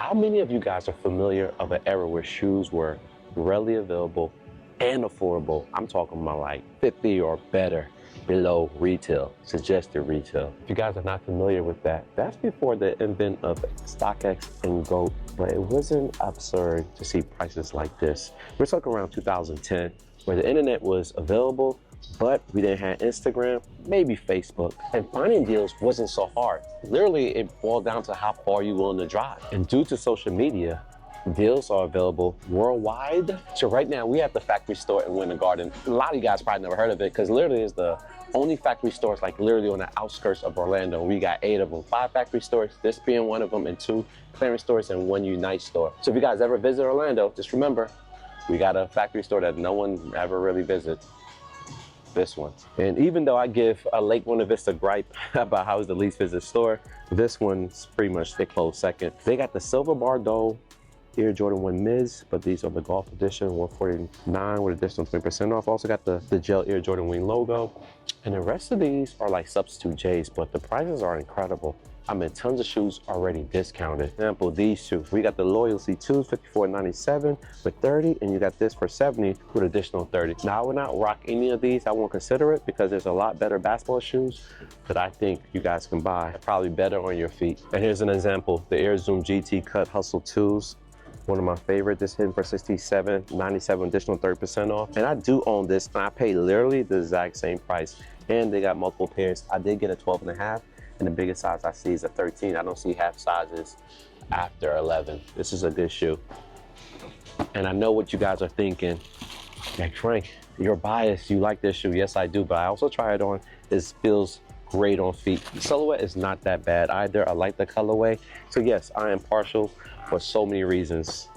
How many of you guys are familiar of an era where shoes were readily available and affordable? I'm talking about like 50 or better below retail, suggested retail. If you guys are not familiar with that, that's before the advent of StockX and GOAT, but it wasn't absurd to see prices like this. We're talking around 2010, where the internet was available, but we didn't have Instagram, maybe Facebook, and finding deals wasn't so hard. Literally, it boiled down to how far you're willing to drive. And due to social media, deals are available worldwide. So right now we have the factory store in Winter Garden. A lot of you guys probably never heard of it because literally it's the only factory stores like literally on the outskirts of Orlando. We got 8 of them, 5 factory stores, this being one of them, and 2 clearance stores and 1 Unite store. So if you guys ever visit Orlando, just remember, we got a factory store that no one ever really visits. This one. And even though I give a Lake Buena Vista gripe about how it's the least visited store, this one's pretty much a close second. They got the Silver Bordeaux Air Jordan 1 Mids, but these are the Golf Edition, $149 with additional 20% off. Also got the gel Air Jordan Wing logo. And the rest of these are like substitute J's, but the prices are incredible. I mean, tons of shoes already discounted. For example, these shoes. We got the Loyalty 2s, $54.97 with 30, and you got this for 70 with additional 30. Now, I would not rock any of these. I won't consider it because there's a lot better basketball shoes that I think you guys can buy. Probably better on your feet. And here's an example, the Air Zoom GT Cut Hustle 2s. One of my favorite, this hitting for $67.97, additional 30% off. And I do own this, and I pay literally the exact same price. And they got multiple pairs. I did get a 12.5, and the biggest size I see is a 13. I don't see half sizes after 11. This is a good shoe. And I know what you guys are thinking. Like, Frank, you're biased, you like this shoe. Yes, I do, but I also try it on. It feels great on feet. The silhouette is not that bad either. I like the colorway. So yes, I am partial for so many reasons.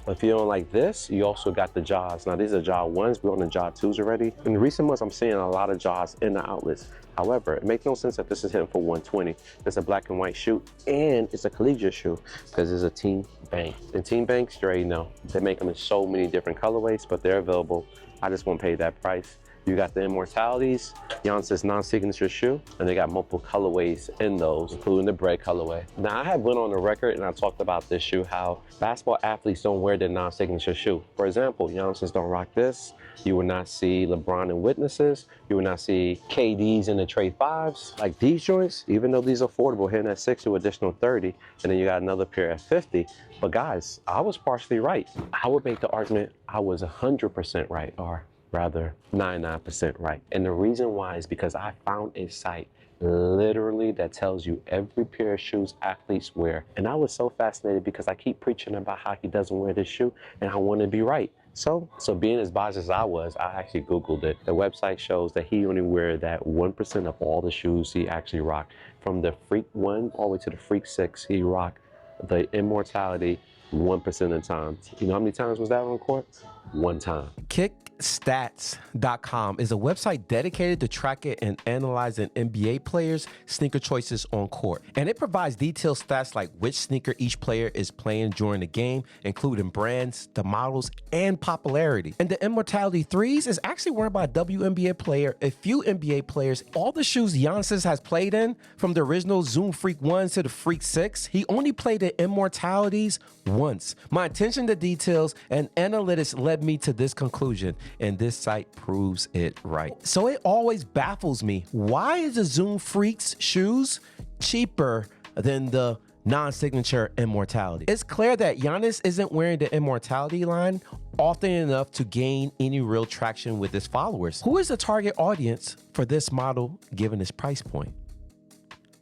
But if you don't like this, you also got the Jaws. Now these are Jaw 1s, we're on the Jaw 2s already. In recent months, I'm seeing a lot of Jaws in the outlets. However, it makes no sense that this is hitting for $120. It's a black and white shoe, and it's a collegiate shoe because it's a Team Bank. And Team Banks, you already know, they make them in so many different colorways, but they're available. I just won't pay that price. You got the Immortalities, Giannis non-signature shoe, and they got multiple colorways in those, including the bread colorway. Now, I have went on the record and I talked about this shoe, how basketball athletes don't wear their non-signature shoe. For example, Giannis don't rock this. You will not see LeBron in Witnesses. You will not see KDs in the Trade 5s. Like these joints, even though these are affordable, hitting at 60 with additional 30, and then you got another pair at 50. But guys, I was partially right. I would make the argument I was 100% right, or rather 99% right. And the reason why is because I found a site literally that tells you every pair of shoes athletes wear. And I was so fascinated because I keep preaching about how he doesn't wear this shoe and I want to be right. So being as biased as I was, I actually Googled it. The website shows that he only wear that 1% of all the shoes he actually rocked. From the Freak 1 all the way to the Freak 6, he rocked the Immortality 1% of the time. You know how many times was that on court? 1 time. Kickstats.com is a website dedicated to tracking and analyzing NBA players' sneaker choices on court. And it provides detailed stats like which sneaker each player is playing during the game, including brands, the models, and popularity. And the Immortality 3s is actually worn by a WNBA player, a few NBA players. All the shoes Giannis has played in, from the original Zoom Freak 1s to the Freak 6, he only played the Immortalities once. My attention to details and analytics led me to this conclusion, and this site proves it right. So it always baffles me. Why is the Zoom Freaks shoes cheaper than the non-signature Immortality? It's clear that Giannis isn't wearing the Immortality line often enough to gain any real traction with his followers. Who is the target audience for this model given its price point?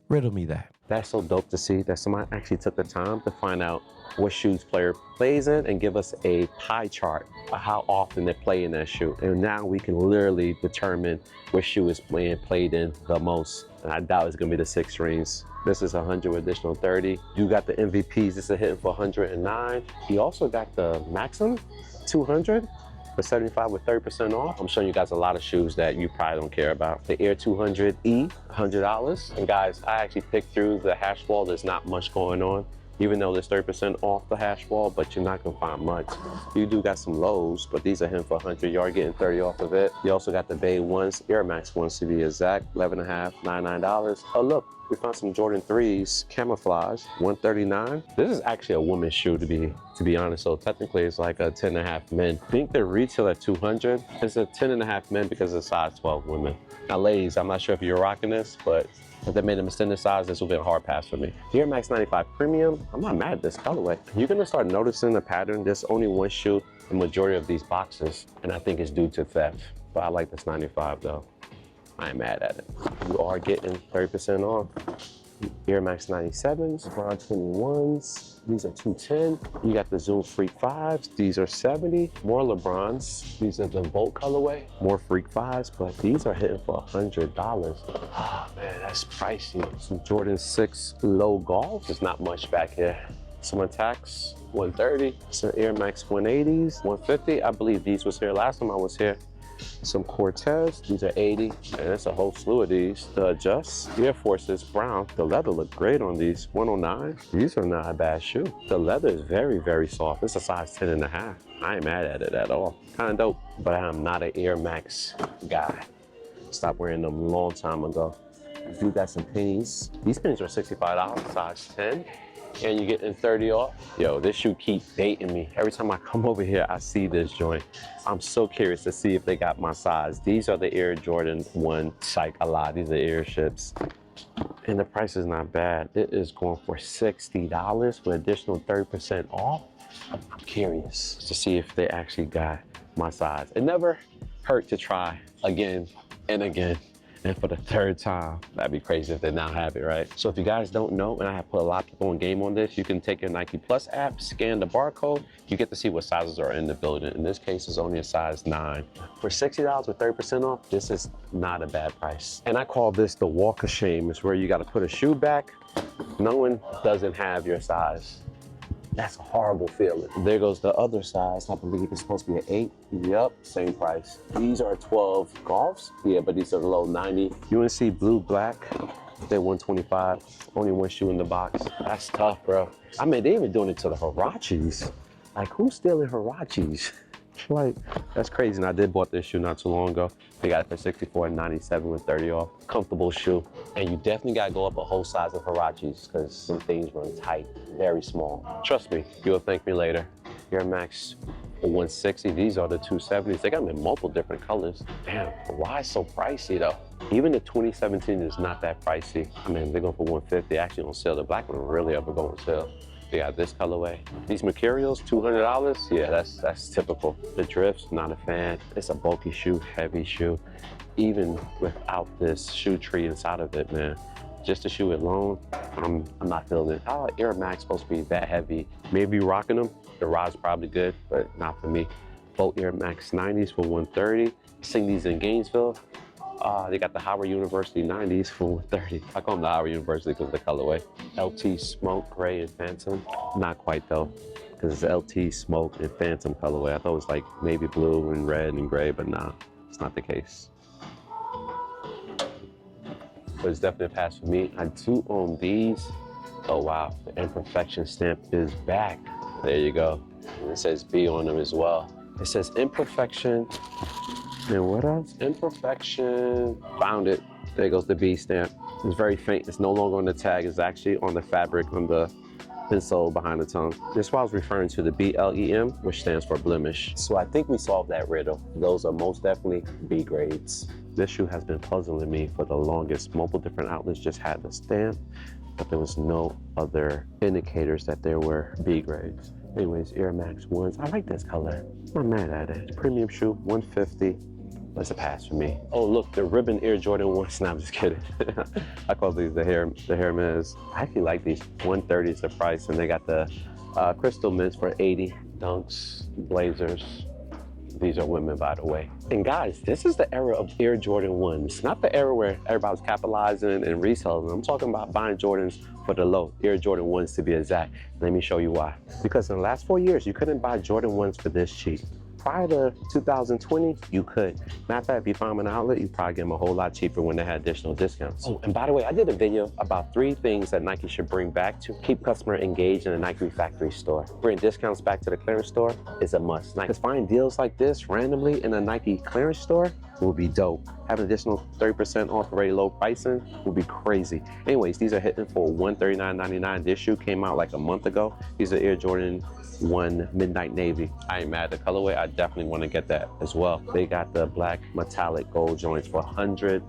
Riddle me that. That's so dope to see that somebody actually took the time to find out what shoes player plays in and give us a pie chart of how often they play in that shoe. And now we can literally determine which shoe is played in the most. And I doubt it's gonna be the 6 rings. This is 100 with additional 30. You got the MVPs, this is hitting for 109. He also got the Maxim 200 for 75 with 30% off. I'm showing you guys a lot of shoes that you probably don't care about. The Air 200E, $100. And guys, I actually picked through the hash wall. There's not much going on. even though there's 30% off the hash wall, but you're not gonna find much. You do got some lows, but these are hitting for 100. You are getting 30 off of it. You also got the Bay ones, Air Max ones to be exact, $11.5, $99. Oh look, we found some Jordan 3s, camouflage, $139. This is actually a woman's shoe to be honest, so technically it's like a 10.5 men. I think the retail at 200. It's a 10.5 men because it's size 12 women. Now ladies, I'm not sure if you're rocking this, but if they made them extended size, this will be a hard pass for me. The Air Max 95 Premium, I'm not mad at this colorway. You're gonna start noticing the pattern. There's only one shoe in the majority of these boxes, and I think it's due to theft. But I like this 95 though. I ain't mad at it. You are getting 30% off. Air Max 97s, LeBron 21s. These are 210. You got the Zoom Freak 5s. These are 70. More LeBrons. These are the Volt colorway. More Freak 5s, but these are hitting for $100. Oh man, that's pricey. Some Jordan 6 low golf. There's not much back here. Some Attacks, 130. Some Air Max 180s, 150. I believe these was here last time I was here. Some Cortez, these are 80, and there's a whole slew of these. The Adjust, Air Forces, brown. The leather look great on these, 109. These are not a bad shoe. The leather is very, very soft. It's a size 10.5. I ain't mad at it at all. Kind of dope, but I am not an Air Max guy. Stopped wearing them a long time ago. You do got some pennies. These pennies are $65, size 10. And you're getting 30 off. Yo, this shoe keeps dating me. Every time I come over here, I see this joint. I'm so curious to see if they got my size. These are the Air Jordan 1 Psych a lot. These are airships. And the price is not bad. It is going for $60 with additional 30% off. I'm curious to see if they actually got my size. It never hurt to try again and again. And for the third time, that'd be crazy if they now have it, right? So if you guys don't know, and I have put a lot of people on game on this, you can take your Nike Plus app, scan the barcode, you get to see what sizes are in the building. In this case, it's only a size 9. For $60 with 30% off, this is not a bad price. And I call this the walk of shame. It's where you gotta put a shoe back, no one doesn't have your size. That's a horrible feeling. There goes the other size. I believe it's supposed to be an 8. Yep, same price. These are 12 golfs. Yeah, but these are the low 90. UNC blue, black. They're 125. Only one shoe in the box. That's tough, bro. I mean, they even doing it to the Huaraches. Like, who's stealing Huaraches? Like, that's crazy. And I did bought this shoe not too long ago. They got it for $64.97 with 30 off. Comfortable shoe. And you definitely gotta go up a whole size of Huaraches because some things run tight, very small. Trust me, you'll thank me later. Air Max 160, these are the 270s. They got them in multiple different colors. Damn, why so pricey though? Even the 2017 is not that pricey. I mean, they're going for 150, actually on sale. The black one really ever go on sale. They got this colorway. These Mercurials, $200. Yeah, that's typical. The Drifts, not a fan. It's a bulky shoe, heavy shoe. Even without this shoe tree inside of it, man. Just the shoe alone, I'm not feeling it. How are Air Max supposed to be that heavy? Maybe rocking them. The rod's probably good, but not for me. Both Air Max 90s for 130. Seen these in Gainesville. They got the Howard University 90s for 130. I call them the Howard University because of the colorway. LT Smoke, Gray, and Phantom. Not quite though, because it's LT Smoke and Phantom colorway. I thought it was like maybe blue and red and gray, but nah, it's not the case. But it's definitely a pass for me. I do own these. Oh wow, the Imperfection stamp is back. There you go. And it says B on them as well. It says Imperfection. And what else? Imperfection. Found it. There goes the B stamp. It's very faint. It's no longer on the tag. It's actually on the fabric on the insole behind the tongue. This is what I was referring to, the BLEM, which stands for blemish. So I think we solved that riddle. Those are most definitely B grades. This shoe has been puzzling me for the longest. Multiple different outlets just had the stamp, but there was no other indicators that there were B grades. Anyways, Air Max 1s. I like this color. I'm not mad at it. Premium shoe, 150. That's a pass for me. Oh, look, the ribbon Air Jordan 1s. Nah, I'm just kidding. I call these the hair mids. I actually like these. 130 is the price, and they got the crystal mints for 80. Dunks, Blazers. These are women, by the way. And guys, this is the era of Air Jordan 1s. Not the era where everybody's capitalizing and reselling. I'm talking about buying Jordans for the low. Air Jordan 1s to be exact. Let me show you why. Because in the last 4 years, you couldn't buy Jordan 1s for this cheap. prior to 2020, you could. Matter of fact, if you find them in an outlet, you probably get them a whole lot cheaper when they had additional discounts. Oh, and by the way, I did a video about 3 things that Nike should bring back to keep customer engaged in the Nike factory store. Bring discounts back to the clearance store is a must. Because finding deals like this randomly in a Nike clearance store will be dope. Having additional 30% off already low pricing will be crazy. Anyways, these are hitting for $139.99. This shoe came out like a month ago. These are Air Jordan 1 Midnight Navy. I ain't mad at the colorway. I definitely want to get that as well. They got the black metallic gold joints for $100.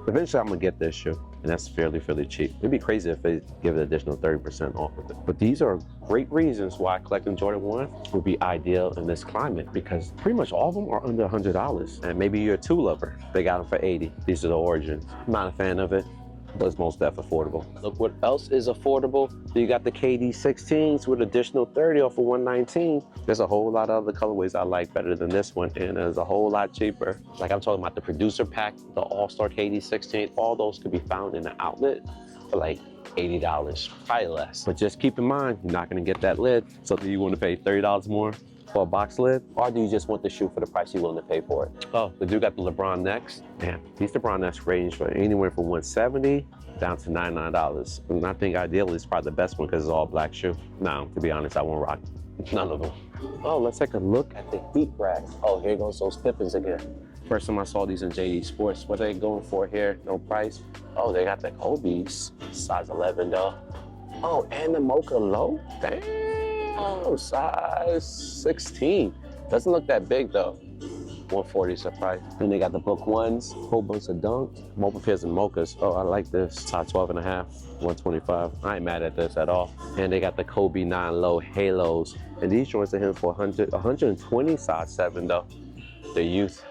Eventually, I'm gonna get this shoe, and that's fairly cheap. It'd be crazy if they give it additional 30% off with it. But these are great reasons why collecting Jordan 1 would be ideal in this climate, because pretty much all of them are under $100. And maybe you're a 2 lover. They got them for $80. These are the Origins. I'm not a fan of it, but it's most definitely affordable. Look what else is affordable. You got the KD 16s with additional 30 off of 119. There's a whole lot of other colorways I like better than this one, and it's a whole lot cheaper. Like I'm talking about the producer pack, the All-Star KD 16, all those could be found in the outlet for like $80, probably less. But just keep in mind, you're not gonna get that lid. So do you wanna pay $30 more for a box lid? Or do you just want the shoe for the price you're willing to pay for it? Oh, the dude got the LeBron Next. Man, these LeBron Next range for anywhere from $170 down to $99. And I think ideally it's probably the best one because it's all black shoe. No, to be honest, I won't rock none of them. Oh, let's take a look at the Heat racks. Oh, here goes those Pippins again. First time I saw these in JD Sports. What are they going for here? No price. Oh, they got the Kobe's, size 11 though. Oh, and the Mocha Low? Damn. Oh, size 16. Doesn't look that big though. 140 is the price. Then they got the Book Ones, whole bunch of dunks, multiple pairs and mochas. Oh, I like this. Size 12 and a half, 125. I ain't mad at this at all. And they got the Kobe 9 Low Halos. And these joints are hitting for 120, size 7 though. The Youth